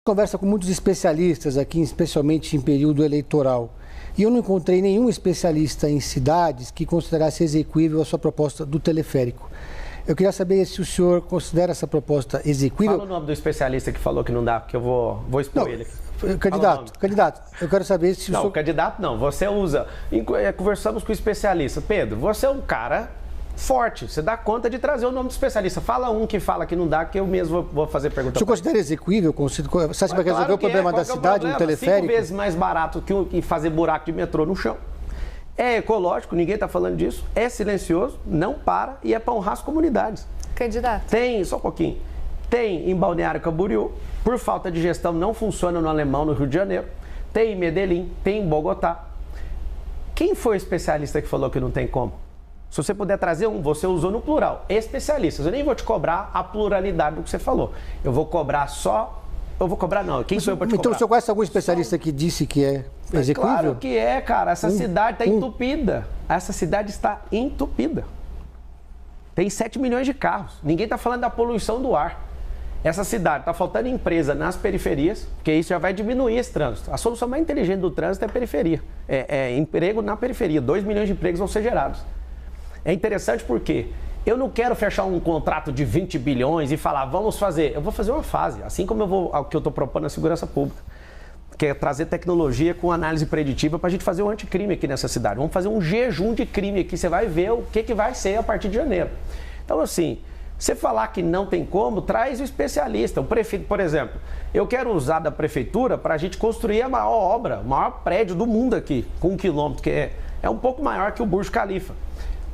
Conversa com muitos especialistas aqui, especialmente em período eleitoral. E eu não encontrei nenhum especialista em cidades que considerasse execuível a sua proposta do teleférico. Eu queria saber se o senhor considera essa proposta execuível. Fala o nome do especialista que falou que não dá, porque eu vou expor ele aqui. Candidato, eu quero saber se o senhor... Não, candidato não, você usa... Conversamos com o especialista. Pedro, você é um cara forte, você dá conta de trazer o nome do especialista. Fala um que fala que não dá, que eu mesmo vou fazer pergunta. O senhor considera execuível? Você acha que vai resolver o problema da cidade, no teleférico? 5 vezes mais barato que fazer buraco de metrô no chão. É ecológico, ninguém está falando disso. É silencioso, não para e é para honrar as comunidades. Candidato. Tem, só um pouquinho. Tem em Balneário Camboriú, por falta de gestão não funciona no Alemão, no Rio de Janeiro. Tem em Medellín, tem em Bogotá. Quem foi o especialista que falou que não tem como? Se você puder trazer um, você usou no plural, especialistas. Eu nem vou te cobrar a pluralidade do que você falou. Eu vou cobrar só... Eu vou cobrar não, quem sou eu para te cobrar? Então o senhor conhece algum especialista que disse que é execuível? Claro que é, cara. Essa cidade está entupida. Essa cidade está entupida. Tem 7 milhões de carros. Ninguém está falando da poluição do ar. Essa cidade está faltando empresa nas periferias, porque isso já vai diminuir esse trânsito. A solução mais inteligente do trânsito é a periferia. É emprego na periferia. 2 milhões de empregos vão ser gerados. É interessante porque eu não quero fechar um contrato de 20 bilhões e falar, vamos fazer. Eu vou fazer uma fase, assim como o que eu estou propondo na segurança pública, que é trazer tecnologia com análise preditiva para a gente fazer um anticrime aqui nessa cidade. Vamos fazer um jejum de crime aqui, você vai ver o que vai ser a partir de janeiro. Então, assim, você falar que não tem como, traz o especialista. O prefeito, por exemplo, eu quero usar da prefeitura para a gente construir a maior obra, o maior prédio do mundo aqui, com 1 quilômetro, que é um pouco maior que o Burj Khalifa.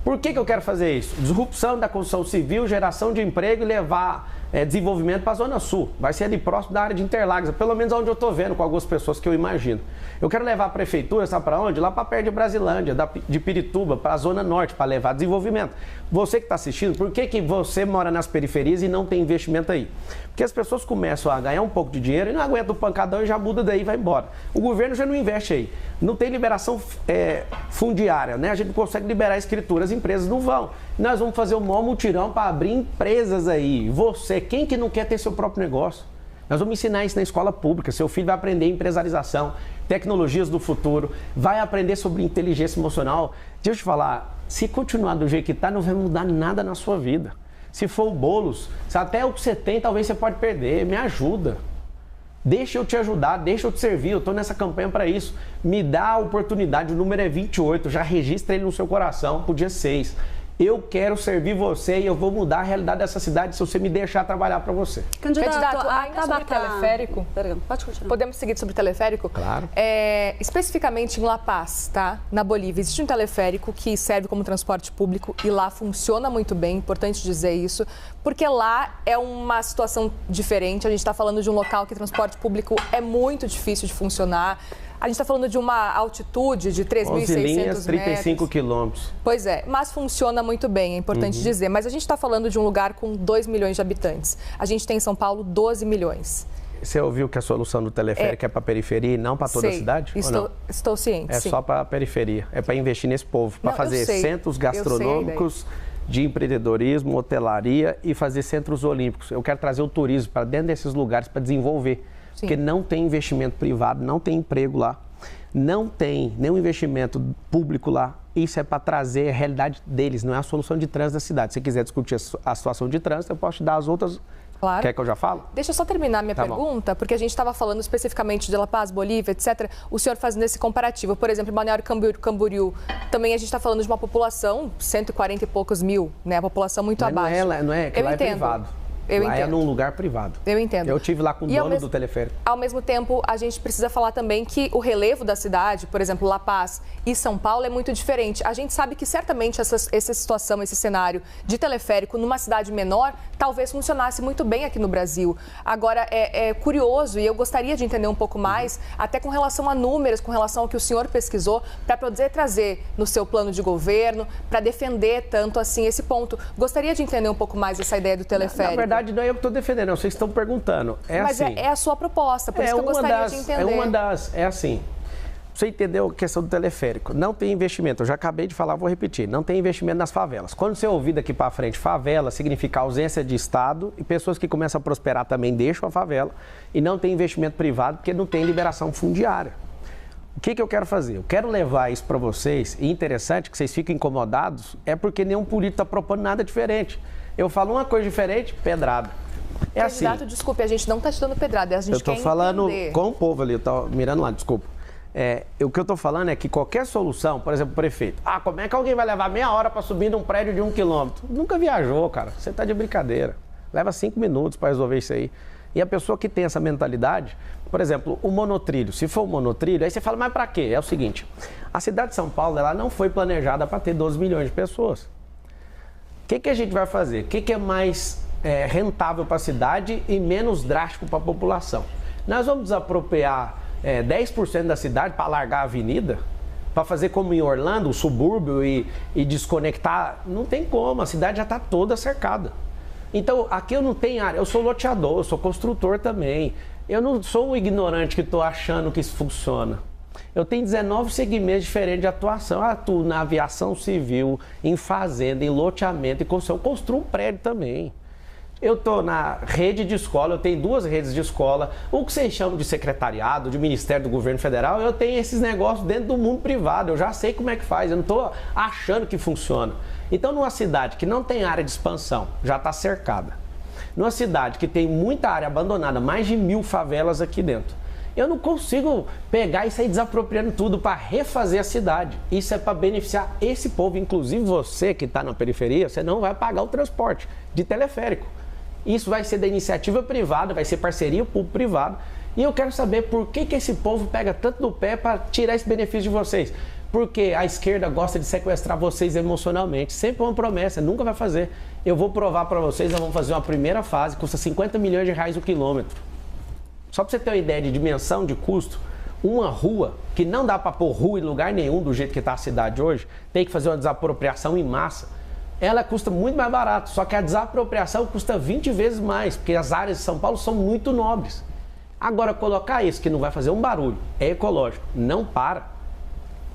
Por que eu quero fazer isso? Disrupção da construção civil, geração de emprego e levar desenvolvimento para a Zona Sul. Vai ser ali próximo da área de Interlagos, pelo menos onde eu estou vendo com algumas pessoas que eu imagino. Eu quero levar a prefeitura, sabe para onde? Lá para perto de Brasilândia, de Pirituba, para a Zona Norte, para levar desenvolvimento. Você que está assistindo, por que você mora nas periferias e não tem investimento aí? Porque as pessoas começam a ganhar um pouco de dinheiro e não aguentam o pancadão e já muda daí e vai embora. O governo já não investe aí. Não tem liberação fundiária, né? A gente não consegue liberar a escritura, as empresas não vão. Nós vamos fazer um maior mutirão para abrir empresas aí. Você, quem que não quer ter seu próprio negócio? Nós vamos ensinar isso na escola pública. Seu filho vai aprender empresarização, tecnologias do futuro, vai aprender sobre inteligência emocional. Deixa eu te falar, se continuar do jeito que está, não vai mudar nada na sua vida. Se for o Boulos, se até o que você tem, talvez você pode perder. Me ajuda. Deixa eu te ajudar, deixa eu te servir. Eu estou nessa campanha para isso. Me dá a oportunidade, o número é 28, já registra ele no seu coração para o dia 6. Eu quero servir você e eu vou mudar a realidade dessa cidade se você me deixar trabalhar para você. Candidato, ainda sobre teleférico, pode continuar. Podemos seguir sobre teleférico? Claro. Especificamente em La Paz, tá? Na Bolívia, existe um teleférico que serve como transporte público e lá funciona muito bem, importante dizer isso, porque lá é uma situação diferente. A gente está falando de um local que transporte público é muito difícil de funcionar. A gente está falando de uma altitude de 3.600 metros. 35 quilômetros. Pois é, mas funciona muito bem, é importante dizer. Mas a gente está falando de um lugar com 2 milhões de habitantes. A gente tem em São Paulo 12 milhões. Você ouviu que a solução do teleférico é para a periferia e não para toda a cidade? Estou ciente, sim. Só para a periferia. É para investir nesse povo, para fazer centros gastronômicos de empreendedorismo, hotelaria e fazer centros olímpicos. Eu quero trazer o turismo para dentro desses lugares para desenvolver. Sim. Porque não tem investimento privado, não tem emprego lá, não tem nenhum investimento público lá. Isso é para trazer a realidade deles, não é a solução de trânsito da cidade. Se você quiser discutir a situação de trânsito, eu posso te dar as outras. Claro. Quer que eu já falo? Deixa eu só terminar minha pergunta, porque a gente estava falando especificamente de La Paz, Bolívia, etc. O senhor fazendo esse comparativo. Por exemplo, em Balneário Camboriú, também a gente está falando de uma população, 140 e poucos mil, né? A população muito abaixo. Não é, que lá é privado. Lá é num lugar privado. Eu entendo. Eu estive lá com o dono do teleférico. Ao mesmo tempo, a gente precisa falar também que o relevo da cidade, por exemplo, La Paz e São Paulo, é muito diferente. A gente sabe que certamente essa situação, esse cenário de teleférico numa cidade menor, talvez funcionasse muito bem aqui no Brasil. Agora, é curioso e eu gostaria de entender um pouco mais, até com relação a números, com relação ao que o senhor pesquisou, para poder trazer no seu plano de governo, para defender tanto assim esse ponto. Gostaria de entender um pouco mais essa ideia do teleférico. Na verdade, não é eu que estou defendendo, não. Vocês estão perguntando. Mas assim, é a sua proposta, por isso que eu gostaria de entender. É assim. Você entendeu a questão do teleférico? Não tem investimento, eu já acabei de falar, vou repetir, não tem investimento nas favelas. Quando você ouvir daqui para frente, favela significa ausência de Estado e pessoas que começam a prosperar também deixam a favela e não tem investimento privado porque não tem liberação fundiária. O que eu quero fazer? Eu quero levar isso para vocês, e interessante que vocês fiquem incomodados, é porque nenhum político está propondo nada diferente. Eu falo uma coisa diferente, pedrada. É Candidato, assim. Desculpe, a gente não está te dando pedrada, a gente quer entender. Eu estou falando com o povo ali, eu estou mirando lá, desculpa. O que eu estou falando é que qualquer solução, por exemplo, o prefeito, como é que alguém vai levar meia hora para subir num prédio de 1 quilômetro? Nunca viajou, cara, você está de brincadeira. Leva 5 minutos para resolver isso aí. E a pessoa que tem essa mentalidade, por exemplo, o monotrilho, se for um monotrilho, aí você fala, mas para quê? É o seguinte, a cidade de São Paulo, ela não foi planejada para ter 12 milhões de pessoas. O que a gente vai fazer? O que é mais rentável para a cidade e menos drástico para a população? Nós vamos desapropriar 10% da cidade para alargar a avenida? Para fazer como em Orlando, o subúrbio e desconectar? Não tem como, a cidade já está toda cercada. Então, aqui eu não tenho área, eu sou loteador, eu sou construtor também. Eu não sou um ignorante que estou achando que isso funciona. Eu tenho 19 segmentos diferentes de atuação. Eu atuo na aviação civil, em fazenda, em loteamento e construção. Eu construo um prédio também. Eu estou na rede de escola, eu tenho 2 redes de escola. O que vocês chamam de secretariado, de Ministério do Governo Federal, eu tenho esses negócios dentro do mundo privado. Eu já sei como é que faz, eu não estou achando que funciona. Então, numa cidade que não tem área de expansão, já está cercada. Numa cidade que tem muita área abandonada, mais de 1000 favelas aqui dentro. Eu não consigo pegar e sair desapropriando tudo para refazer a cidade. Isso é para beneficiar esse povo, inclusive você que está na periferia, você não vai pagar o transporte de teleférico. Isso vai ser da iniciativa privada, vai ser parceria público-privada. E eu quero saber por que esse povo pega tanto no pé para tirar esse benefício de vocês. Porque a esquerda gosta de sequestrar vocês emocionalmente. Sempre uma promessa, nunca vai fazer. Eu vou provar para vocês, nós vamos fazer uma primeira fase, custa 50 milhões de reais o quilômetro. Só para você ter uma ideia de dimensão de custo, uma rua, que não dá para pôr rua em lugar nenhum do jeito que está a cidade hoje, tem que fazer uma desapropriação em massa. Ela custa muito mais barato, só que a desapropriação custa 20 vezes mais, porque as áreas de São Paulo são muito nobres. Agora, colocar isso, que não vai fazer um barulho, é ecológico, não para.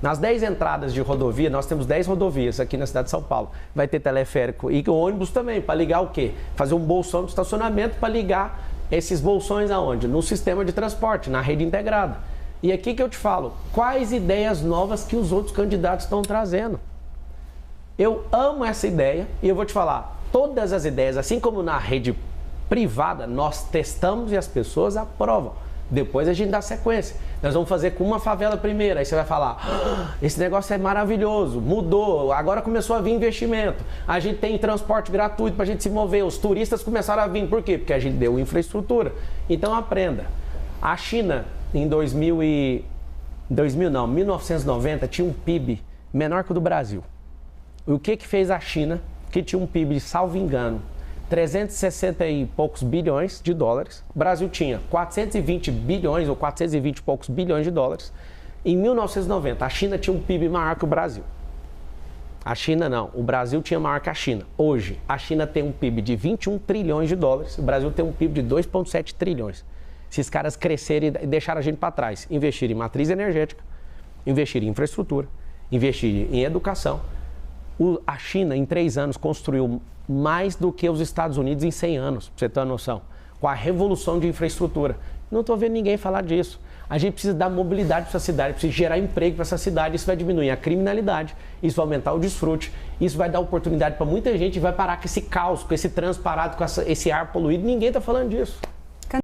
Nas 10 entradas de rodovia, nós temos 10 rodovias aqui na cidade de São Paulo. Vai ter teleférico e ônibus também, para ligar o quê? Fazer um bolsão de estacionamento para ligar esses bolsões aonde? No sistema de transporte, na rede integrada. E aqui que eu te falo, quais ideias novas que os outros candidatos estão trazendo? Eu amo essa ideia e eu vou te falar, todas as ideias, assim como na rede privada, nós testamos e as pessoas aprovam. Depois a gente dá sequência. Nós vamos fazer com uma favela primeiro. Aí você vai falar, esse negócio é maravilhoso, mudou, agora começou a vir investimento. A gente tem transporte gratuito para a gente se mover. Os turistas começaram a vir. Por quê? Porque a gente deu infraestrutura. Então aprenda. A China, em 1990, tinha um PIB menor que o do Brasil. E o que fez a China, que tinha um PIB, salvo engano, 360 e poucos bilhões de dólares. O Brasil tinha 420 bilhões ou 420 e poucos bilhões de dólares. Em 1990, a China tinha um PIB maior que o Brasil. A China não, o Brasil tinha maior que a China. Hoje, a China tem um PIB de 21 trilhões de dólares, o Brasil tem um PIB de 2,7 trilhões. Esses caras crescerem e deixaram a gente para trás. Investir em matriz energética, investir em infraestrutura, investir em educação. A China, em 3 anos, construiu mais do que os Estados Unidos em 100 anos, para você ter uma noção, com a revolução de infraestrutura. Não estou vendo ninguém falar disso. A gente precisa dar mobilidade para essa cidade, precisa gerar emprego para essa cidade, isso vai diminuir a criminalidade, isso vai aumentar o desfrute, isso vai dar oportunidade para muita gente e vai parar com esse caos, com esse trânsito parado, com esse ar poluído. Ninguém está falando disso.